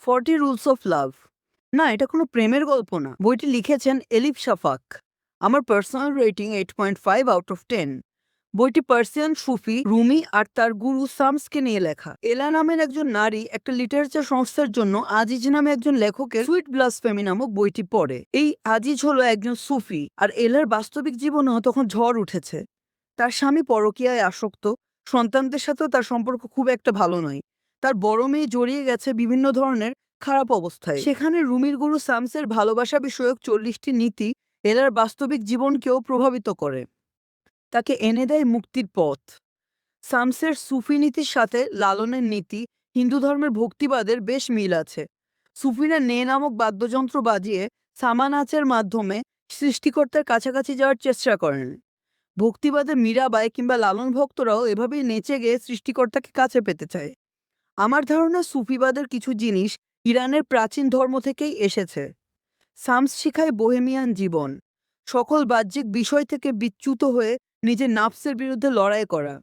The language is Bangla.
40 রুলস অফ লাভ। না, এটা কোনো প্রেমের গল্প না। বইটি লিখেছেন এলিফ শাফাক। আমার পার্সোনাল রেটিং 8.5 আউট অফ 10। বইটি পার্সিয়ান সুফি রুমি আর তার গুরু সামসকে নিয়ে লেখা। এলা নামের একজন নারী একটা লিটারেচার সংস্থার জন্য আজিজ নামে একজন লেখকের সুইট ব্লাসফেমি নামক বইটি পড়ে। এই আজিজ হলো একজন সুফি, আর এলার বাস্তবিক জীবনেও তখন ঝড় উঠেছে। তার স্বামী পরকীয়ায় আসক্ত, সন্তানদের সাথেও তার সম্পর্ক খুব একটা ভালো নয়। তার বড় মেয়ে জড়িয়ে গেছে বিভিন্ন ধরনের খারাপ অবস্থায়। সেখানে রুমির গুরু সামসের ভালোবাসা বিষয়ক 40টি নীতি এলার বাস্তবিক জীবনকেও প্রভাবিত করে। তাকে এনে দেয় মুক্তির পথ। সামসের সুফি নীতির সাথে লালনের নীতি, হিন্দু ধর্মের ভক্তিবাদের বেশ মিল আছে। সুফিরা নে নামক বাদ্যযন্ত্র বাজিয়ে সামা নাচের মাধ্যমে সৃষ্টিকর্তার কাছাকাছি যাওয়ার চেষ্টা করেন। ভক্তিবাদে মীরাবাই কিংবা লালন ভক্তরাও এভাবেই নেচে গিয়ে সৃষ্টিকর্তাকে কাছে পেতে চায়। আমার ধারণা সুফিবাদের কিছু জিনিস ইরানের প্রাচীন ধর্ম থেকেই এসেছে। সামস শিখায় বোহেমিয়ান জীবন, সকল বাহ্যিক বিষয় থেকে বিচ্যুত হয়ে নিজের নাফসের বিরুদ্ধে লড়াই করা।